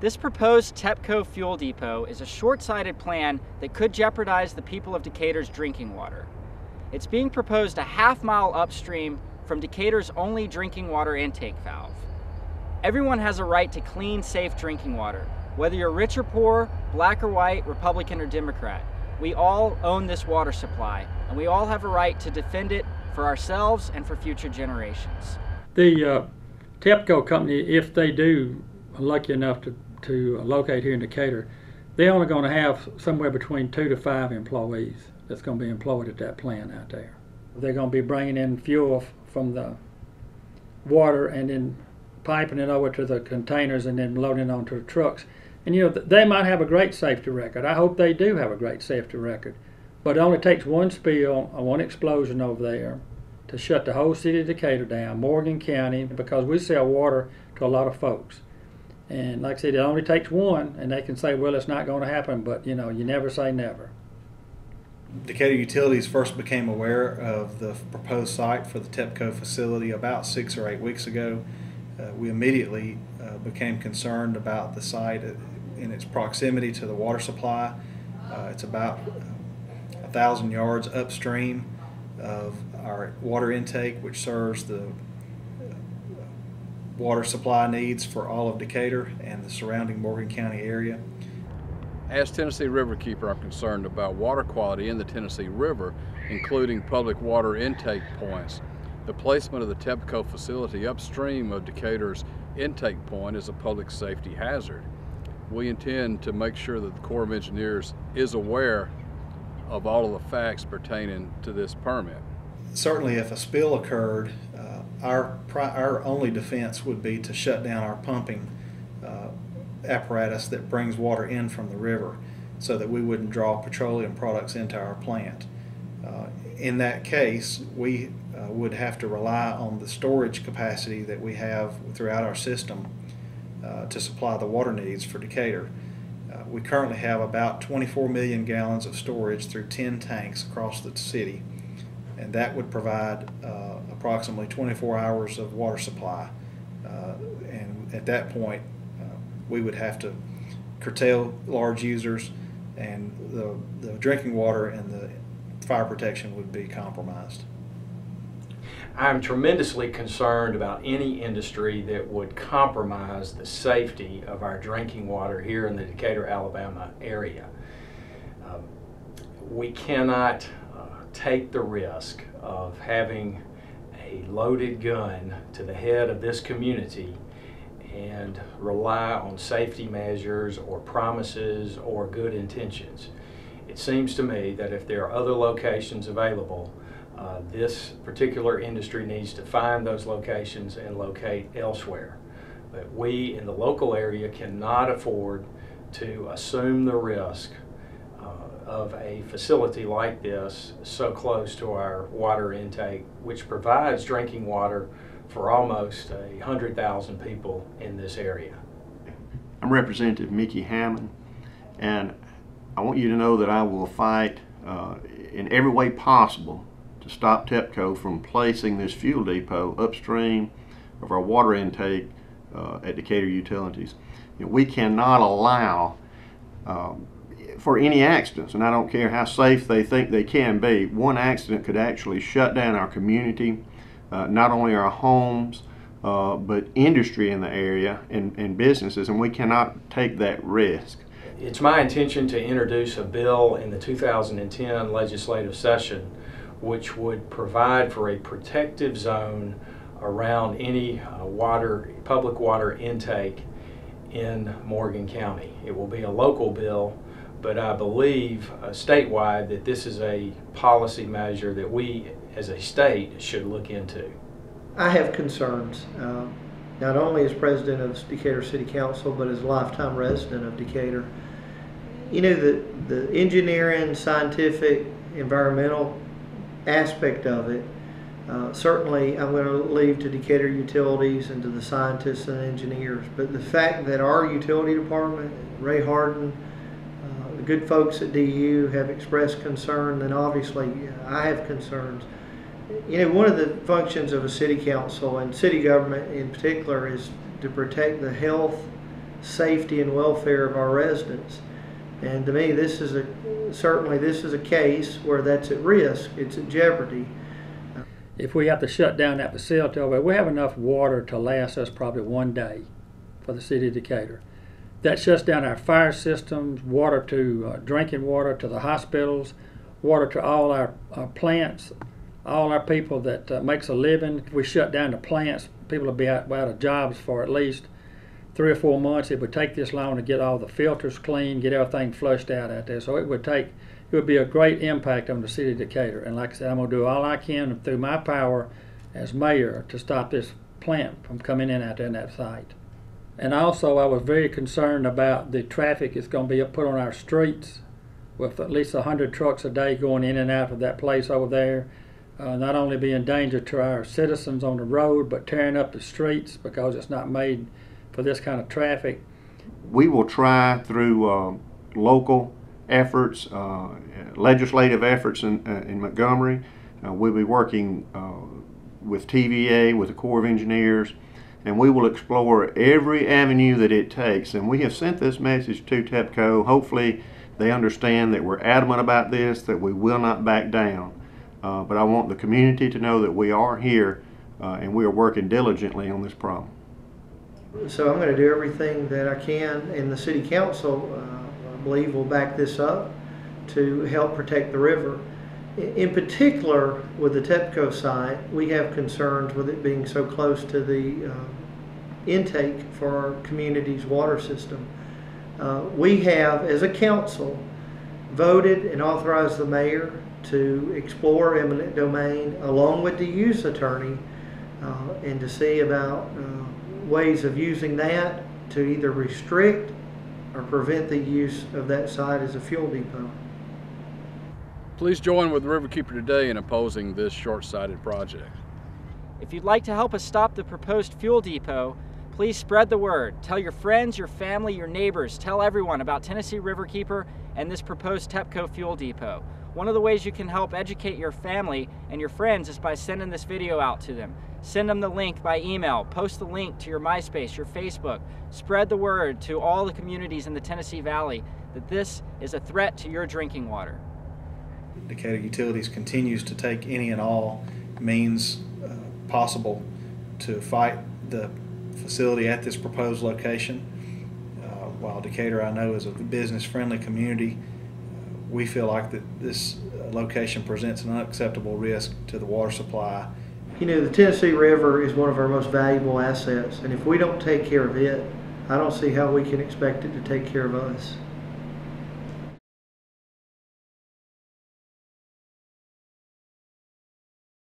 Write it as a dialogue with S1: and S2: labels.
S1: This proposed TEPPCO Fuel Depot is a short-sighted plan that could jeopardize the people of Decatur's drinking water. It's being proposed a half-mile upstream from Decatur's only drinking water intake valve. Everyone has a right to clean, safe drinking water, whether you're rich or poor, black or white, Republican or Democrat. We all own this water supply, and we all have a right to defend it for ourselves and for future generations.
S2: The TEPPCO company, if they do lucky enough to locate here in Decatur, they're only going to have somewhere between 2 to 5 employees that's going to be employed at that plant out there. They're going to be bringing in fuel from the water and then piping it over to the containers and then loading it onto the trucks. And you know, they might have a great safety record. I hope they do have a great safety record. But it only takes one spill or one explosion over there to shut the whole city of Decatur down, Morgan County, because we sell water to a lot of folks. And like I said, it only takes one, and they can say, well, it's not going to happen, but you know, you never say never.
S3: Decatur Utilities first became aware of the proposed site for the TEPPCO facility about 6 or 8 weeks ago. We immediately became concerned about the site in its proximity to the water supply. It's about 1,000 yards upstream of our water intake, which serves the water supply needs for all of Decatur and the surrounding Morgan County area.
S4: As Tennessee Riverkeeper, I'm concerned about water quality in the Tennessee River, including public water intake points. The placement of the TEPPCO facility upstream of Decatur's intake point is a public safety hazard. We intend to make sure that the Corps of Engineers is aware of all of the facts pertaining to this permit.
S3: Certainly if a spill occurred, our only defense would be to shut down our pumping apparatus that brings water in from the river so that we wouldn't draw petroleum products into our plant. In that case, we would have to rely on the storage capacity that we have throughout our system to supply the water needs for Decatur. We currently have about 24 million gallons of storage through 10 tanks across the city, and that would provide approximately 24 hours of water supply. And at that point, we would have to curtail large users, and the drinking water and the fire protection would be compromised.
S5: I'm tremendously concerned about any industry that would compromise the safety of our drinking water here in the Decatur, Alabama area. We cannot take the risk of having a loaded gun to the head of this community and rely on safety measures or promises or good intentions. It seems to me that if there are other locations available, this particular industry needs to find those locations and locate elsewhere. But we in the local area cannot afford to assume the risk of a facility like this so close to our water intake, which provides drinking water for almost 100,000 people in this area.
S6: I'm Representative Mickey Hammond, and I want you to know that I will fight in every way possible to stop TEPPCO from placing this fuel depot upstream of our water intake at Decatur Utilities. You know, we cannot allow for any accidents, and I don't care how safe they think they can be. One accident could actually shut down our community, not only our homes, but industry in the area and businesses, and we cannot take that risk.
S5: It's my intention to introduce a bill in the 2010 legislative session which would provide for a protective zone around any public water intake in Morgan County. It will be a local bill, but I believe statewide that this is a policy measure that we as a state should look into.
S7: I have concerns, not only as president of Decatur City Council, but as a lifetime resident of Decatur. You know, the engineering, scientific, environmental aspect of it, certainly I'm going to leave to Decatur Utilities and to the scientists and engineers, but the fact that our utility department, Ray Harden, the good folks at DU have expressed concern, then obviously I have concerns. You know, one of the functions of a city council and city government in particular is to protect the health safety and welfare of our residents. And to me, this is certainly a case where that's at risk, it's at jeopardy.
S2: If we have to shut down that facility, we have enough water to last us probably one day for the city of Decatur. That shuts down our fire systems, water to drinking water to the hospitals, water to all our plants, all our people that makes a living. If we shut down the plants, people will be out of jobs for at least 3 or 4 months. It would take this long to get all the filters clean, get everything flushed out there. So it would be a great impact on the city of Decatur. And like I said, I'm going to do all I can through my power as mayor to stop this plant from coming in out there in that site. And also, I was very concerned about the traffic that's going to be put on our streets with at least 100 trucks a day going in and out of that place over there. Not only being a danger to our citizens on the road, but tearing up the streets because it's not made for this kind of traffic.
S6: We will try through local efforts, legislative efforts in Montgomery. We'll be working with TVA, with the Corps of Engineers, and we will explore every avenue that it takes. And we have sent this message to TEPPCO. Hopefully they understand that we're adamant about this, that we will not back down. But I want the community to know that we are here and we are working diligently on this problem.
S7: So I'm going to do everything that I can, and the City Council, I believe, will back this up to help protect the river. In particular, with the TEPPCO site, we have concerns with it being so close to the intake for our community's water system. We have, as a council, voted and authorized the mayor to explore eminent domain along with the use attorney and to see about ways of using that to either restrict or prevent the use of that site as a fuel depot.
S4: Please join with Riverkeeper today in opposing this short-sighted project.
S1: If you'd like to help us stop the proposed fuel depot, please spread the word. Tell your friends, your family, your neighbors. Tell everyone about Tennessee Riverkeeper and this proposed TEPPCO Fuel Depot. One of the ways you can help educate your family and your friends is by sending this video out to them. Send them the link by email. Post the link to your MySpace, your Facebook. Spread the word to all the communities in the Tennessee Valley that this is a threat to your drinking water.
S3: Decatur Utilities continues to take any and all means possible to fight the facility at this proposed location. While Decatur, I know, is a business-friendly community, we feel like that this location presents an unacceptable risk to the water supply.
S7: You know, the Tennessee River is one of our most valuable assets, and if we don't take care of it, I don't see how we can expect it to take care of us.